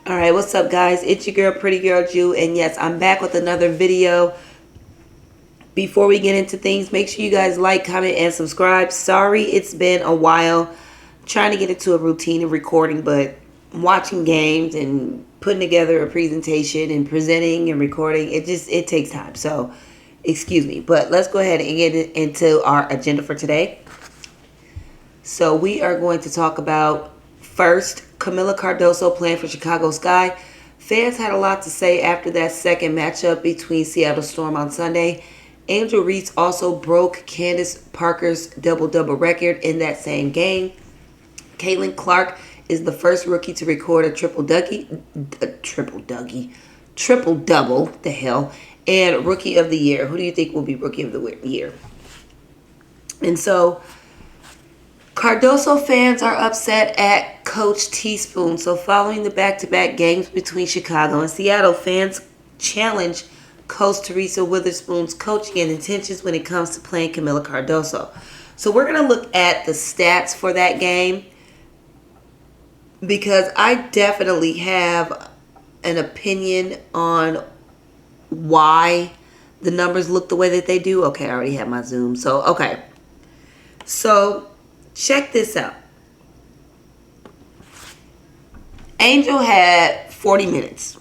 All right, what's up, guys? It's your girl, PrettyGrlJu, and yes, I'm back with another video. Before we get into things, make sure you guys like, comment, and subscribe. Sorry, it's been a while. I'm trying to get into a routine of recording, but watching games and putting together a presentation and presenting and recording, it takes time. So, excuse me. But let's go ahead and get into our agenda for today. So we are going to talk about, first, Camila Cardoso playing for Chicago Sky. Fans had a lot to say after that second matchup between Seattle Storm on Sunday. Angel Reese also broke Candace Parker's double-double record in that same game. Caitlin Clark is the first rookie to record a triple-double, the hell, and Rookie of the Year. Who do you think will be Rookie of the Year? And so Cardoso fans are upset at Coach Teaspoon. So following the back-to-back games between Chicago and Seattle, fans challenge Coach Teresa Witherspoon's coaching and intentions when it comes to playing Camila Cardoso. So we're going to look at the stats for that game because I definitely have an opinion on why the numbers look the way that they do. Okay, I already have my Zoom. So check this out. Angel had 40 minutes,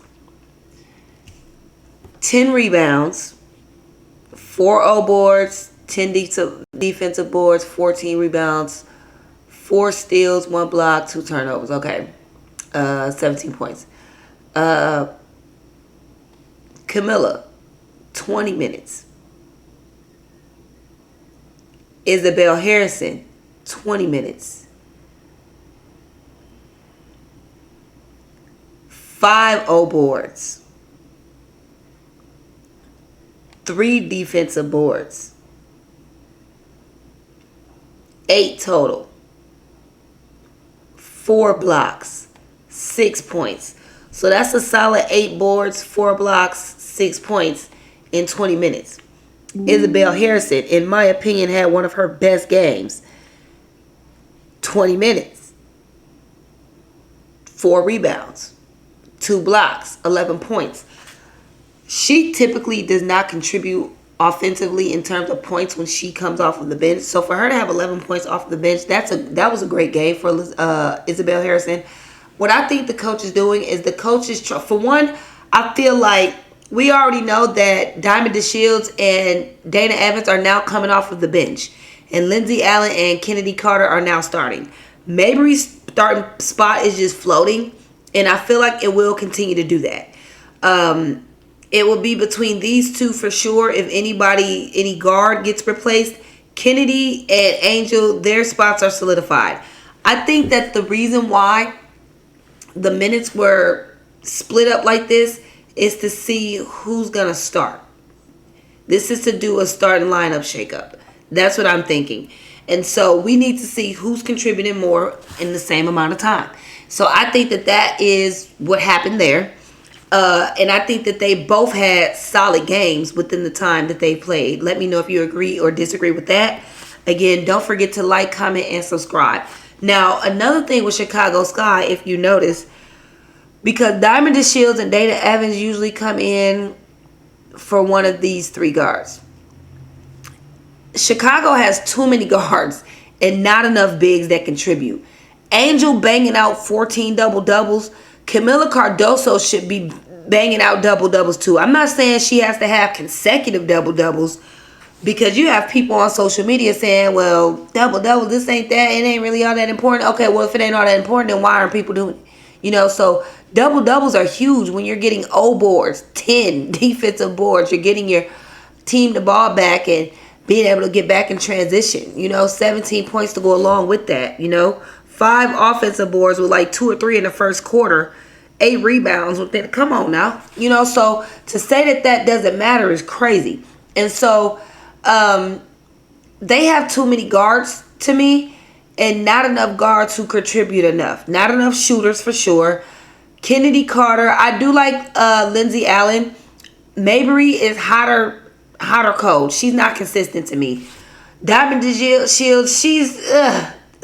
10 rebounds, 4 O boards, 10 defensive boards, 14 rebounds, 4 steals, 1 block, 2 turnovers. Okay, 17 points. Camila, 20 minutes. Isabel Harrison, 20 minutes. 5 O boards. 3 defensive boards. 8 total. 4 blocks. 6 points. So that's a solid 8 boards, 4 blocks, 6 points in 20 minutes. Isabel Harrison, in my opinion, had one of her best games. 20 minutes, 4 rebounds, 2 blocks, 11 points. She typically does not contribute offensively in terms of points when she comes off of the bench. So for her to have 11 points off the bench, that was a great game for Isabel Harrison. What I think the coach is doing is for one, I feel like we already know that Diamond DeShields and Dana Evans are now coming off of the bench. And Lindsey Allen and Kennedy Carter are now starting. Mabry's starting spot is just floating. And I feel like it will continue to do that. It will be between these two for sure. If any guard gets replaced, Kennedy and Angel, their spots are solidified. I think that the reason why the minutes were split up like this is to see who's going to start. This is to do a starting lineup shakeup. That's what I'm thinking. And so we need to see who's contributing more in the same amount of time. So I think that is what happened there. And I think that they both had solid games within the time that they played. Let me know if you agree or disagree with that. Again, don't forget to like, comment, and subscribe. Now, another thing with Chicago Sky, if you notice, because Diamond DeShields and Dana Evans usually come in for one of these 3 guards. Chicago has too many guards and not enough bigs that contribute. Angel banging out 14 double-doubles. Camila Cardoso should be banging out double-doubles too. I'm not saying she has to have consecutive double-doubles because you have people on social media saying, well, double-double, this ain't that. It ain't really all that important. Okay, well, if it ain't all that important, then why aren't people doing it? So double-doubles are huge when you're getting O boards, 10 defensive boards. You're getting your team the ball back and being able to get back in transition. 17 points to go along with that. 5 offensive boards with like 2 or 3 in the first quarter. 8 rebounds within. Come on now. So to say that doesn't matter is crazy. And so they have too many guards to me and not enough guards who contribute enough. Not enough shooters for sure. Kennedy Carter. I do like Lindsey Allen. Mabry is hotter cold. She's not consistent to me. Diamond DeShields, she's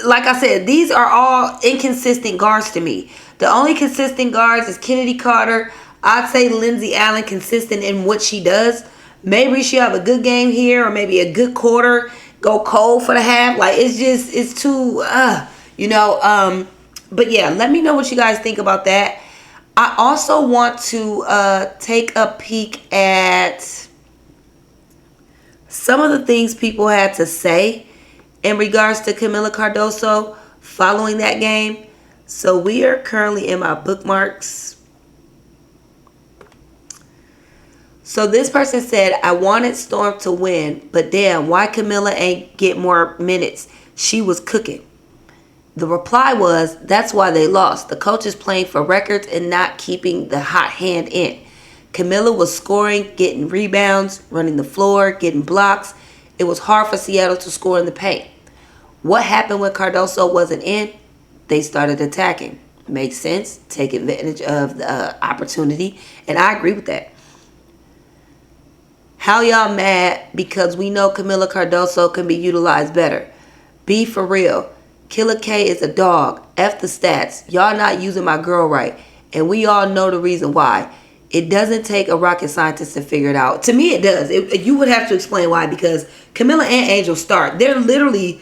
like I said, these are all inconsistent guards to me. The only consistent guards is Kennedy Carter. I'd say Lindsey Allen consistent in what she does. Maybe she'll have a good game here or maybe a good quarter. Go cold for the half. Like, it's too, But yeah, let me know what you guys think about that. I also want to take a peek at some of the things people had to say in regards to Kamilla Cardoso following that game. So we are currently in my bookmarks. So this person said, I wanted Storm to win, but damn, why Kamilla ain't get more minutes? She was cooking. The reply was, that's why they lost. The coach is playing for records and not keeping the hot hand in. Kamilla was scoring, getting rebounds, running the floor, getting blocks. It was hard for Seattle to score in the paint. What happened when Cardoso wasn't in? They started attacking. Makes sense. Take advantage of the opportunity. And I agree with that. How y'all mad because we know Kamilla Cardoso can be utilized better? Be for real. Killer K is a dog. F the stats. Y'all not using my girl right. And we all know the reason why. It doesn't take a rocket scientist to figure it out. To me, it does. You would have to explain why, because Kamilla and Angel start. They're literally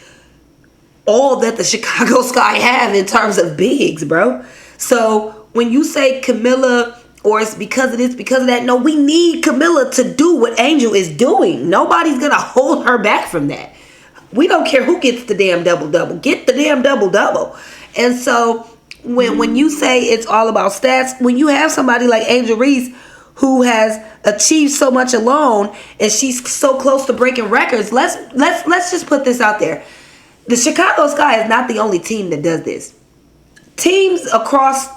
all that the Chicago Sky have in terms of bigs, bro. So when you say Kamilla, or it's because of this, because of that, no, we need Kamilla to do what Angel is doing. Nobody's going to hold her back from that. We don't care who gets the damn double-double. Get the damn double-double. And so when you say it's all about stats, when you have somebody like Angel Reese who has achieved so much alone and she's so close to breaking records, let's just put this out there. The Chicago Sky is not the only team that does this. Teams across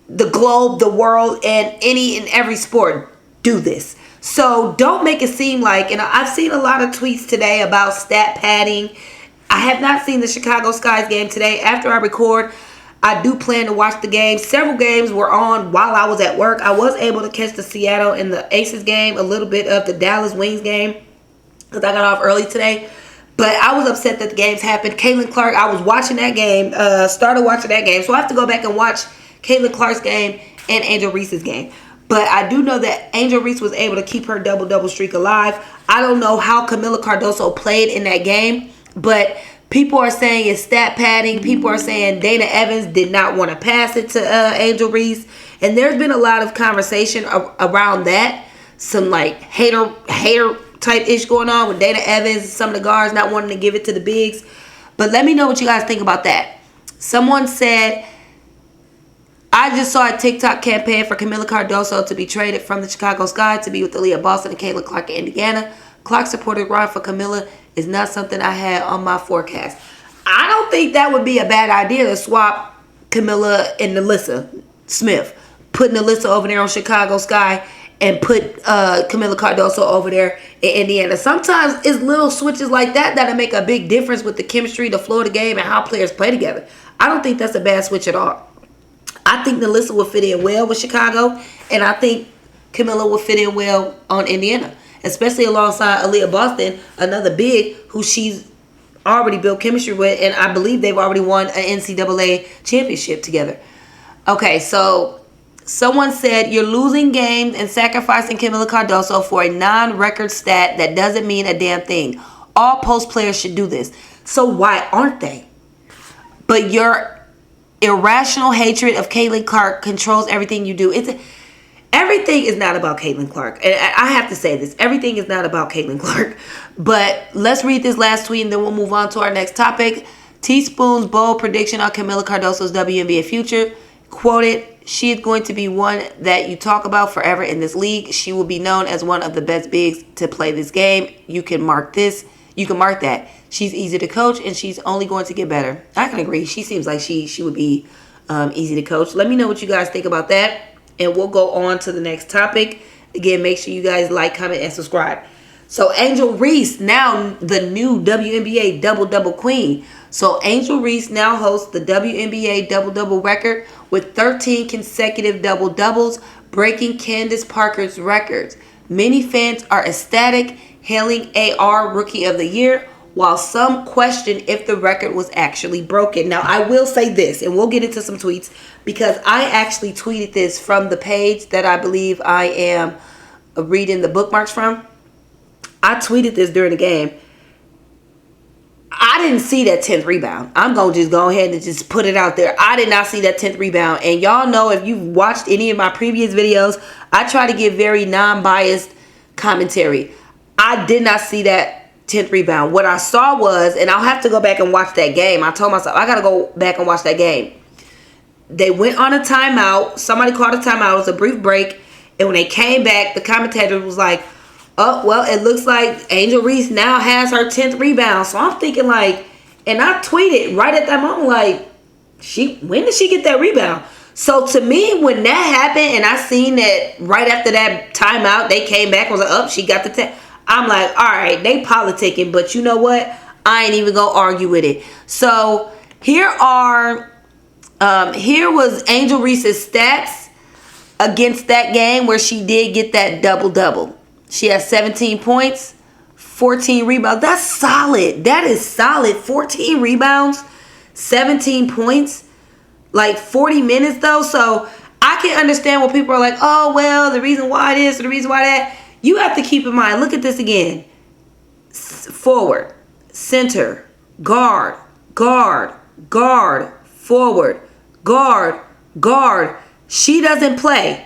the globe, the world, and any and every sport do this. So don't make it seem like, and I've seen a lot of tweets today about stat padding. I have not seen the Chicago Sky's game today. After I record, I do plan to watch the game. Several games were on while I was at work. I was able to catch the Seattle and the Aces game, a little bit of the Dallas Wings game, because I got off early today. But I was upset that the games happened. Caitlin Clark, I was watching that game, started watching that game. So I have to go back and watch Caitlin Clark's game and Angel Reese's game. But I do know that Angel Reese was able to keep her double-double streak alive. I don't know how Kamilla Cardoso played in that game, but people are saying it's stat padding. People are saying Dana Evans did not want to pass it to Angel Reese. And there's been a lot of conversation around that. Some like hater type ish going on with Dana Evans, some of the guards not wanting to give it to the bigs. But let me know what you guys think about that. Someone said, I just saw a TikTok campaign for Kamilla Cardoso to be traded from the Chicago Sky to be with Aaliyah Boston and Caitlin Clark in Indiana. Clark supported run for Kamilla is not something I had on my forecast. I don't think that would be a bad idea to swap Kamilla and Alyssa Smith. Putting Alyssa over there on Chicago Sky and put Kamilla Cardoso over there in Indiana. Sometimes it's little switches like that that'll make a big difference with the chemistry, the flow of the game, and how players play together. I don't think that's a bad switch at all. I think Alyssa will fit in well with Chicago, and I think Kamilla will fit in well on Indiana, especially alongside Aaliyah Boston, another big who she's already built chemistry with, and I believe they've already won an NCAA championship together. Okay, so someone said, you're losing games and sacrificing Kamilla Cardoso for a non-record stat that doesn't mean a damn thing. All post players should do this. So why aren't they? But your irrational hatred of Caitlin Clark controls everything you do. Everything is not about Caitlin Clark. And I have to say this. Everything is not about Caitlin Clark. But let's read this last tweet and then we'll move on to our next topic. Teaspoon's bold prediction on Kamilla Cardoso's WNBA future. Quoted, she is going to be one that you talk about forever in this league. She will be known as one of the best bigs to play this game. You can mark this. You can mark that. She's easy to coach and she's only going to get better. I can agree. She seems like she would be easy to coach. Let me know what you guys think about that. And we'll go on to the next topic. Again, make sure you guys like, comment, and subscribe. So Angel Reese, now the new WNBA double-double queen. So Angel Reese now hosts the WNBA double-double record with 13 consecutive double-doubles, breaking Candace Parker's records. Many fans are ecstatic, hailing AR Rookie of the Year, while some question if the record was actually broken. Now, I will say this, and we'll get into some tweets, because I actually tweeted this from the page that I believe I am reading the bookmarks from. I tweeted this during the game. I didn't see that 10th rebound. I'm going to just go ahead and just put it out there. I did not see that 10th rebound. And y'all know, if you've watched any of my previous videos, I try to give very non-biased commentary. I did not see that 10th rebound. What I saw was, and I'll have to go back and watch that game. I told myself, I got to go back and watch that game. They went on a timeout. Somebody called a timeout. It was a brief break. And when they came back, the commentator was like, oh, well, it looks like Angel Reese now has her 10th rebound. So I'm thinking like, and I tweeted right at that moment, like, when did she get that rebound? So to me, when that happened and I seen that right after that timeout, they came back and was like, oh, she got the 10. I'm like, all right, they politicking, but you know what? I ain't even gonna argue with it. So here was Angel Reese's stats against that game where she did get that double-double. She has 17 points, 14 rebounds. That's solid. That is solid. 14 rebounds, 17 points, like 40 minutes though. So I can understand what people are like, oh, well, the reason why this or the reason why that. You have to keep in mind, look at this again. Forward, center, guard, guard, guard, forward, guard, guard. She doesn't play.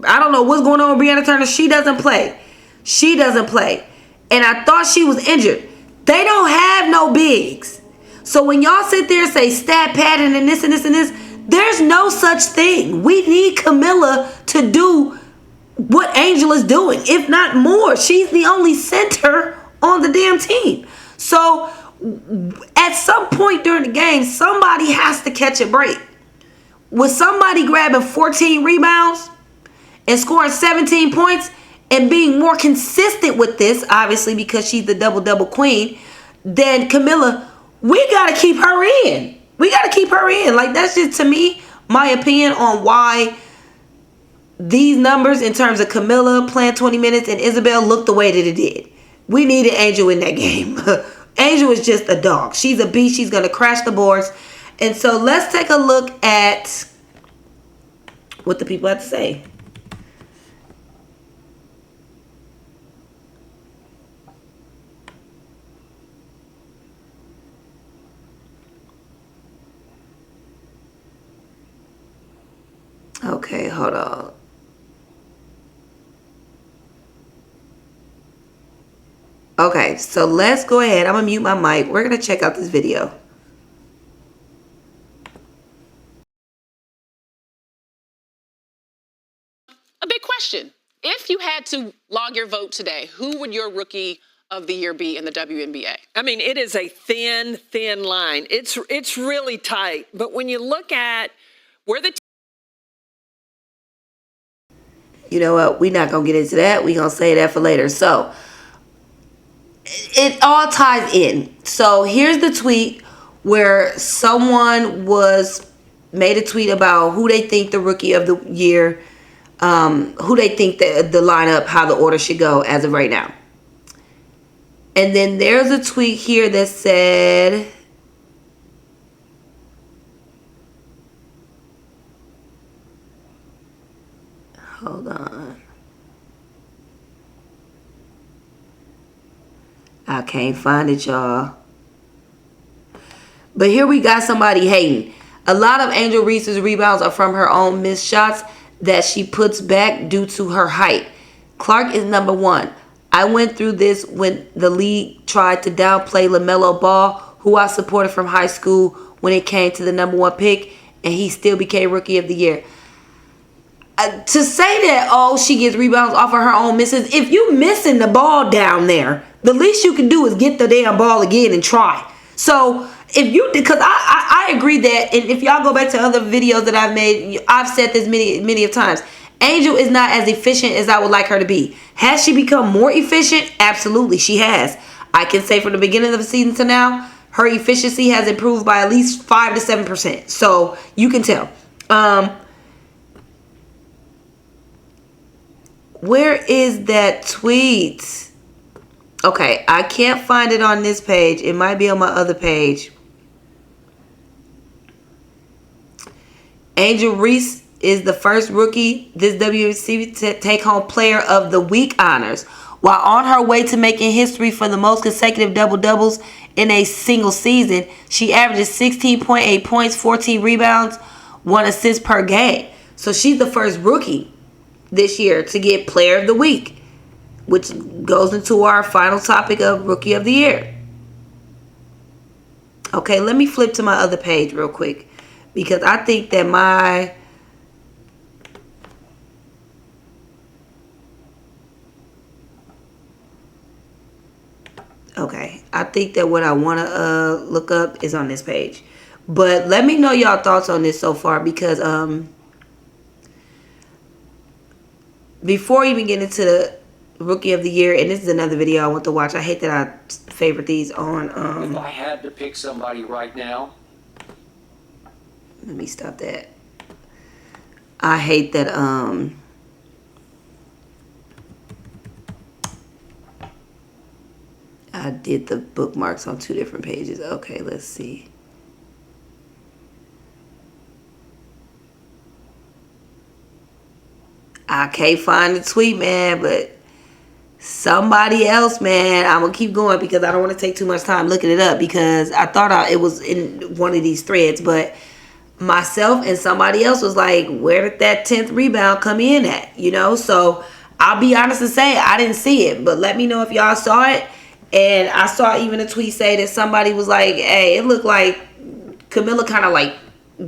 I don't know what's going on with Brianna Turner. She doesn't play. She doesn't play. And I thought she was injured. They don't have no bigs. So when y'all sit there and say stat padding and this and this and this, there's no such thing. We need Camilla to do what Angel is doing, if not more. She's the only center on the damn team. So at some point during the game, somebody has to catch a break. With somebody grabbing 14 rebounds and scoring 17 points and being more consistent with this, obviously because she's the double-double queen, then Camilla, we got to keep her in. We got to keep her in. Like, that's just, to me, my opinion on why these numbers in terms of Camilla playing 20 minutes and Isabel looked the way that it did. We needed Angel in that game. Angel is just a dog. She's a beast. She's going to crash the boards. And so let's take a look at what the people have to say. Okay, hold on. Okay, so let's go ahead. I'm going to mute my mic. We're going to check out this video. A big question. If you had to log your vote today, who would your rookie of the year be in the WNBA? I mean, it is a thin, thin line. It's really tight. But when you look at where the You know what? We're not going to get into that. We're going to say that for later. So it all ties in. So here's the tweet where someone made a tweet about who they think the rookie of the year, who they think the lineup, how the order should go as of right now. And then there's a tweet here that said, hold on. I can't find it, y'all. But here we got somebody hating. A lot of Angel Reese's rebounds are from her own missed shots that she puts back due to her height. Clark is number one. I went through this when the league tried to downplay LaMelo Ball, who I supported from high school when it came to the number one pick, and he still became rookie of the year. To say that, oh, she gets rebounds off of her own misses. If you missing the ball down there, the least you can do is get the damn ball again and try. So if you, because I agree that, and if y'all go back to other videos that I've made, I've said this many of times. Angel is not as efficient as I would like her to be. Has she become more efficient? Absolutely, she has. I can say from the beginning of the season to now, her efficiency has improved by at least 5 to 7%. So you can tell. Where is that tweet? Okay, I can't find it on this page. It might be on my other page. Angel Reese is the first rookie this WBC to take home Player of the Week honors. While on her way to making history for the most consecutive double-doubles in a single season, she averages 16.8 points, 14 rebounds, 1 assist per game. So she's the first rookie this year to get Player of the Week, which goes into our final topic of Rookie of the Year. Okay, let me flip to my other page real quick, because I think that I think that what I want to look up is on this page. But let me know y'all thoughts on this so far, because before even getting into the Rookie of the Year, and this is another video I want to watch. I hate that I favorite these on. If I had to pick somebody right now. Let me stop that. I hate that I did the bookmarks on 2 different pages. Okay, let's see. I can't find the tweet, man, but somebody else, man. I'm going to keep going because I don't want to take too much time looking it up, because I thought it was in one of these threads, but myself and somebody else was like, where did that 10th rebound come in at? You know, so I'll be honest and say I didn't see it, but let me know if y'all saw it. And I saw even a tweet say that somebody was like, hey, it looked like Camilla kind of like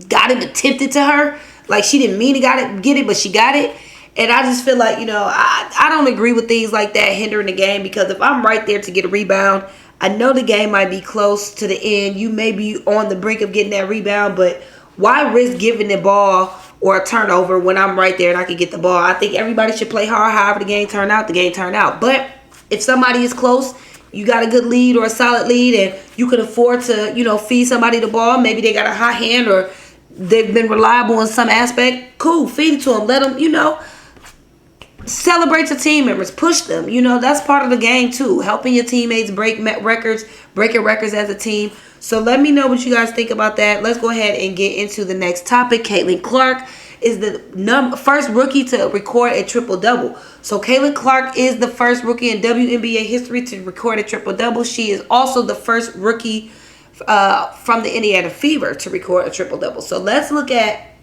got it attempted to her. Like she didn't mean to get it, but she got it. And I just feel like, you know, I don't agree with things like that hindering the game, because if I'm right there to get a rebound, I know the game might be close to the end. You may be on the brink of getting that rebound, but why risk giving the ball or a turnover when I'm right there and I can get the ball? I think everybody should play hard. However the game turned out, the game turned out. But if somebody is close, you got a good lead or a solid lead, and you can afford to, you know, feed somebody the ball. Maybe they got a hot hand or they've been reliable in some aspect. Cool, feed it to them. Let them, you know, celebrate your team members. Push them. You know, that's part of the game too. Helping your teammates breaking records as a team. So let me know what you guys think about that. Let's go ahead and get into the next topic. Caitlin Clark is the first rookie to record a triple-double. So Caitlin Clark is the first rookie in WNBA history to record a triple-double. She is also the first rookie from the Indiana Fever to record a triple-double. So let's look at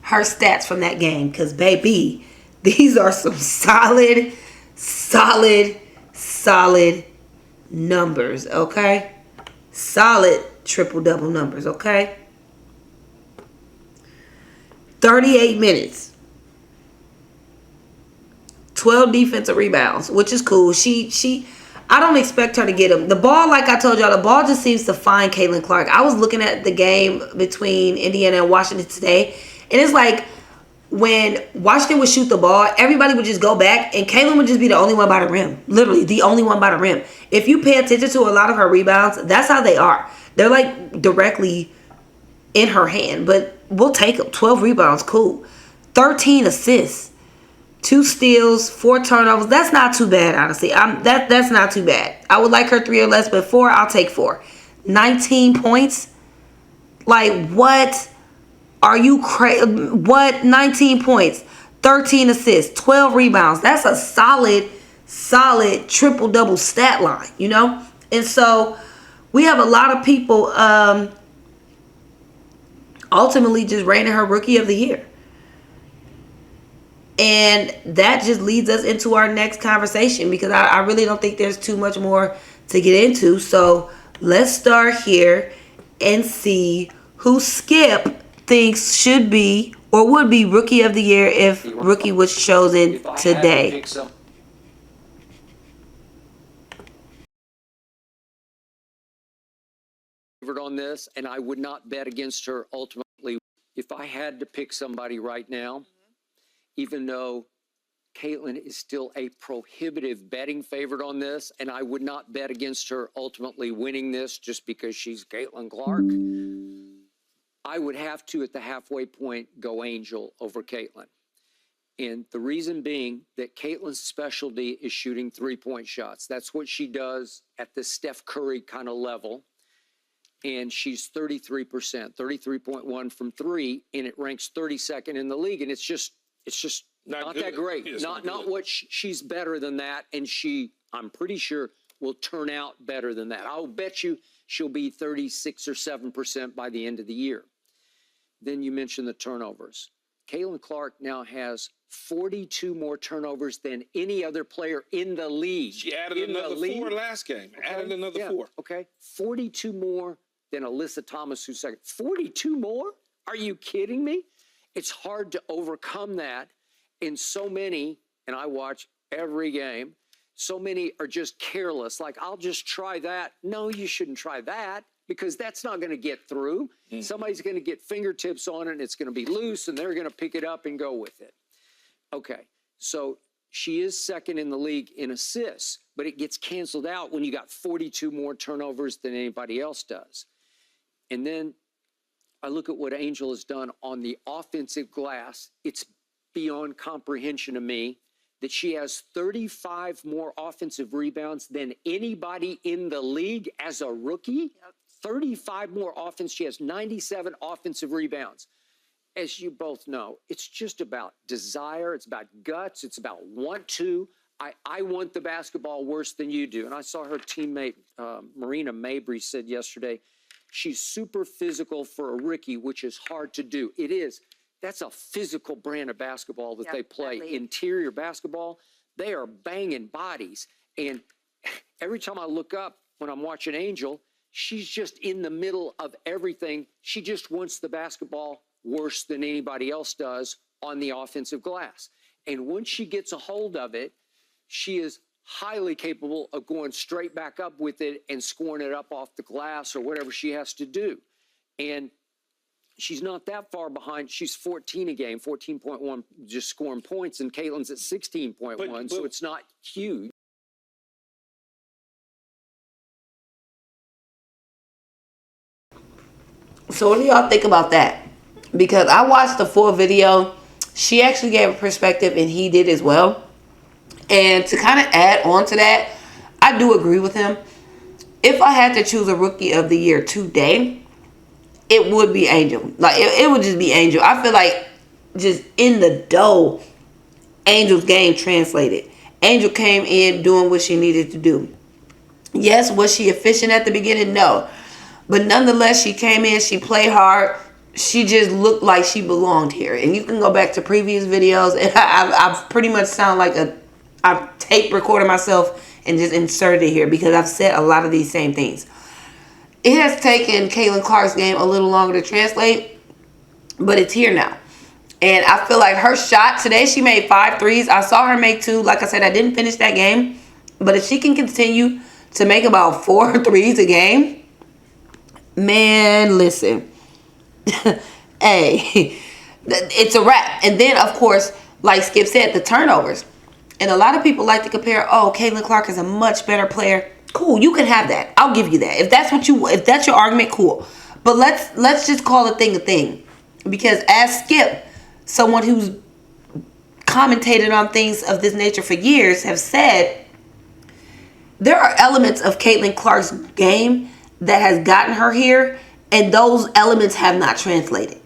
her stats from that game, because, baby, these are some solid numbers, okay? Solid triple-double numbers, okay? 38 minutes. 12 defensive rebounds, which is cool. I don't expect her to get them. The ball, like I told y'all, the ball just seems to find Caitlin Clark. I was looking at the game between Indiana and Washington today, and it's like when Washington would shoot the ball, everybody would just go back, and Caitlin would just be the only one by the rim. Literally, the only one by the rim. If you pay attention to a lot of her rebounds, that's how they are. They're like directly in her hand, but we'll take them. 12 rebounds, cool. 13 assists, 2 steals, 4 turnovers. That's not too bad, honestly. That's not too bad. I would like her 3 or less, but 4, I'll take 4. 19 points. Like, what? Are you crazy? What? 19 points, 13 assists, 12 rebounds. That's a solid triple-double stat line, you know? And so we have a lot of people ultimately just rating her Rookie of the Year. And that just leads us into our next conversation, because I really don't think there's too much more to get into. So let's start here and see who Skip thinks should be or would be Rookie of the Year if Rookie was chosen today. On this, and I would not bet against her ultimately. If I had to pick somebody right now, even though Caitlin is still a prohibitive betting favorite on this, and I would not bet against her ultimately winning this just because she's Caitlin Clark, I would have to, at the halfway point, go Angel over Caitlin. And the reason being that Caitlin's specialty is shooting 3-point shots. That's what she does at the Steph Curry kind of level. And she's 33%, 33.1 from three, and it ranks 32nd in the league. And it's just not that great. It's Not good. what she's better than that. And I'm pretty sure, will turn out better than that. I'll bet you she'll be 36 or 7% by the end of the year. Then you mentioned the turnovers. Caitlin Clark now has 42 more turnovers than any other player in the league. She added In the another league. 4 last game. Okay? Added another Yeah, 4. Okay. 42 more than Alyssa Thomas, who's second. 42 more? Are you kidding me? It's hard to overcome that. And so many, and I watch every game, so many are just careless. Like, I'll just try that. No, you shouldn't try that, because that's not going to get through. Somebody's going to get fingertips on it, and it's going to be loose, and they're going to pick it up and go with it. Okay, so she is second in the league in assists, but it gets canceled out when you got 42 more turnovers than anybody else does. And then I look at what Angel has done on the offensive glass. It's beyond comprehension to me that she has 35 more offensive rebounds than anybody in the league as a rookie. 35 more offense. She has 97 offensive rebounds. As you both know, it's just about desire. It's about guts. It's about want to. I want the basketball worse than you do. And I saw her teammate, Marina Mabry, said yesterday, she's super physical for a rookie, which is hard to do. It is. That's a physical brand of basketball that they play. Interior basketball, they are banging bodies. And every time I look up when I'm watching Angel, she's just in the middle of everything. She just wants the basketball worse than anybody else does on the offensive glass. And once she gets a hold of it, she is highly capable of going straight back up with it and scoring it up off the glass or whatever she has to do. And she's not that far behind. She's 14 a game, 14.1 just scoring points, and Caitlin's at 16.1, so it's not huge. So what do y'all think about that? Because I watched the full video. She actually gave a perspective, and he did as well. And to kind of add on to that, I do agree with him. If I had to choose a rookie of the year today, it would be Angel. Like, it would just be Angel. I feel like just in the dough, Angel's game translated. Angel came in doing what she needed to do. Yes, was she efficient at the beginning? No. But nonetheless, she came in, she played hard. She just looked like she belonged here. And you can go back to previous videos, and I've pretty much sound like I've tape recorded myself and just inserted it here because I've said a lot of these same things. It has taken Caitlin Clark's game a little longer to translate, but it's here now. And I feel like her shot today, she made 5 threes. I saw her make 2. Like I said, I didn't finish that game. But if she can continue to make about 4 threes a game, man, listen. Hey, it's a wrap. And then, of course, like Skip said, the turnovers. And a lot of people like to compare, oh, Caitlin Clark is a much better player. Cool, you can have that. I'll give you that. If that's your argument, cool. But let's just call a thing. Because as Skip, someone who's commentated on things of this nature for years, have said, there are elements of Caitlin Clark's game that has gotten her here, and those elements have not translated.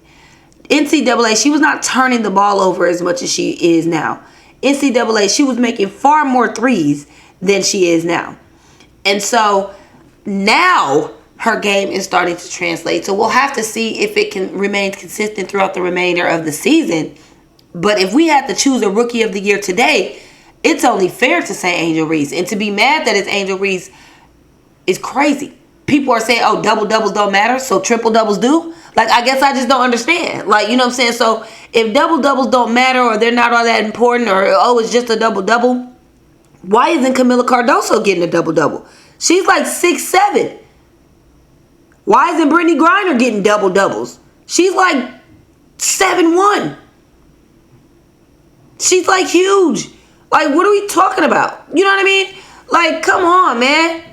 NCAA, she was not turning the ball over as much as she is now. NCAA, she was making far more threes than she is now. And so now her game is starting to translate. So we'll have to see if it can remain consistent throughout the remainder of the season. But if we had to choose a rookie of the year today, it's only fair to say Angel Reese. And to be mad that it's Angel Reese is crazy. People are saying, oh, double-doubles don't matter, so triple-doubles do? Like, I guess I just don't understand. Like, you know what I'm saying? So if double-doubles don't matter or they're not all that important or, oh, it's just a double-double, why isn't Camila Cardoso getting a double-double? She's like 6'7". Why isn't Brittany Griner getting double-doubles? She's like 7'1". She's like huge. Like, what are we talking about? You know what I mean? Like, come on, man.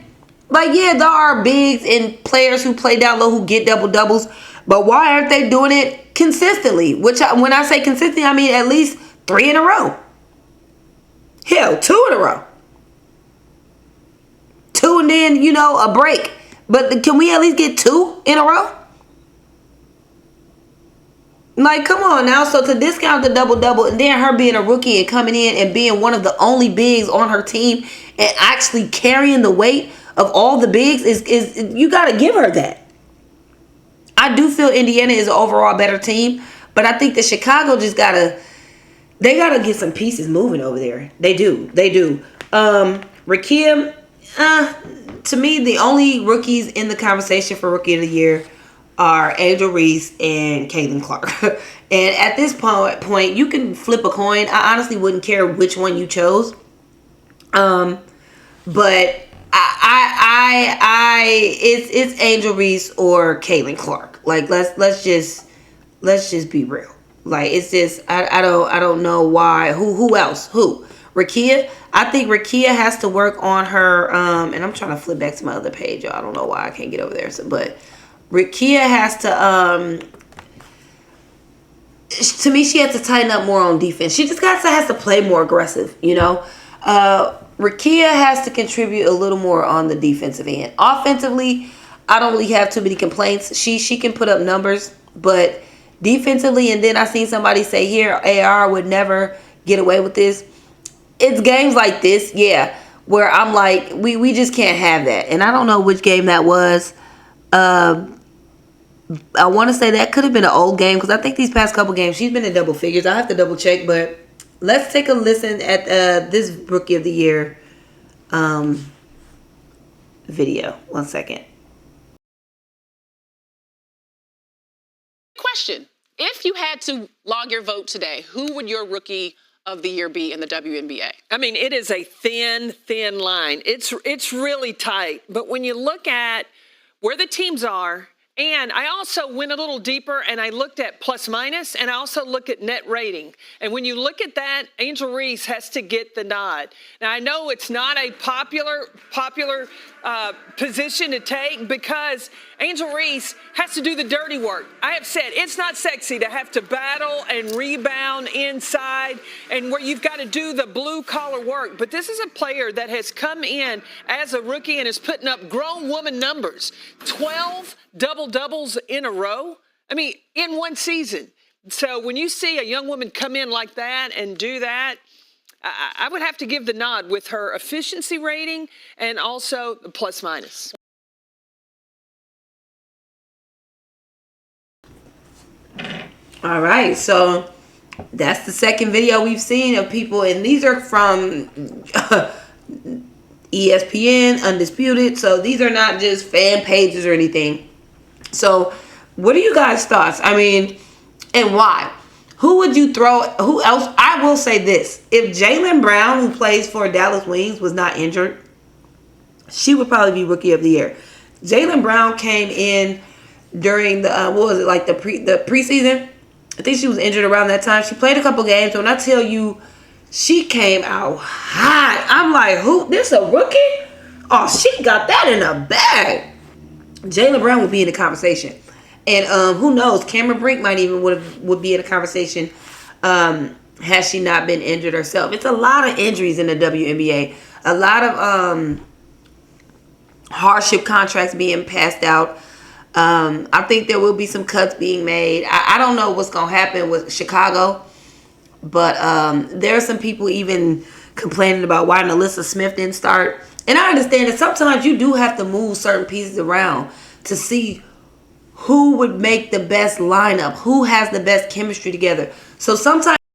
Like, yeah, there are bigs and players who play down low who get double-doubles. But why aren't they doing it consistently? When I say consistently, I mean at least 3 in a row. Hell, 2 in a row. 2 and then, a break. But can we at least get 2 in a row? Like, come on now. So to discount the double-double and then her being a rookie and coming in and being one of the only bigs on her team and actually carrying the weight of all the bigs is you got to give her that. I do feel Indiana is an overall better team, but I think that Chicago just they gotta get some pieces moving over there. They do. Rakia, to me, the only rookies in the conversation for Rookie of the Year are Angel Reese and Caitlin Clark. And at this point, you can flip a coin. I honestly wouldn't care which one you chose. But it's Angel Reese or Caitlin Clark. Like let's just be real. Like it's just I don't know why. Who else? Who? Rakia? I think Rakia has to work on her and I'm trying to flip back to my other page, y'all. I don't know why I can't get over there. But Rakia has to me, she has to tighten up more on defense. She just has to play more aggressive, Rakia has to contribute a little more on the defensive end. Offensively, I don't really have too many complaints. She can put up numbers, but defensively, and then I seen somebody say here, AR would never get away with this. It's games like this, yeah, where I'm like, we just can't have that. And I don't know which game that was. I want to say that could have been an old game because I think these past couple games she's been in double figures. I have to double check, but let's take a listen at this Rookie of the Year video. 1 second. Question. If you had to log your vote today, who would your Rookie of the Year be in the WNBA? I mean, it is a thin line. It's really tight. But when you look at where the teams are, and I also went a little deeper and I looked at plus minus and I also look at net rating. And when you look at that, Angel Reese has to get the nod. Now, I know it's not a popular position to take because Angel Reese has to do the dirty work. I have said it's not sexy to have to battle and rebound inside and where you've got to do the blue collar work. But this is a player that has come in as a rookie and is putting up grown woman numbers. 12 double-doubles in a row. I mean, in one season. So when you see a young woman come in like that and do that, I would have to give the nod with her efficiency rating and also the plus minus. All right, so that's the second video we've seen of people, and these are from ESPN, Undisputed. So these are not just fan pages or anything. So what are you guys' thoughts? I mean, and why? Who would you throw? Who else? I will say this. If Jaylen Brown, who plays for Dallas Wings, was not injured, she would probably be Rookie of the Year. Jaylen Brown came in during the, the preseason. I think she was injured around that time. She played a couple games. So when I tell you she came out hot, I'm like, who? This a rookie? Oh, she got that in a bag. Jaylen Brown would be in the conversation. And who knows? Cameron Brink might even would be in a conversation has she not been injured herself. It's a lot of injuries in the WNBA. A lot of hardship contracts being passed out. I think there will be some cuts being made. I don't know what's going to happen with Chicago. But there are some people even complaining about why Alyssa Smith didn't start. And I understand that sometimes you do have to move certain pieces around to see who would make the best lineup, who has the best chemistry together. So sometimes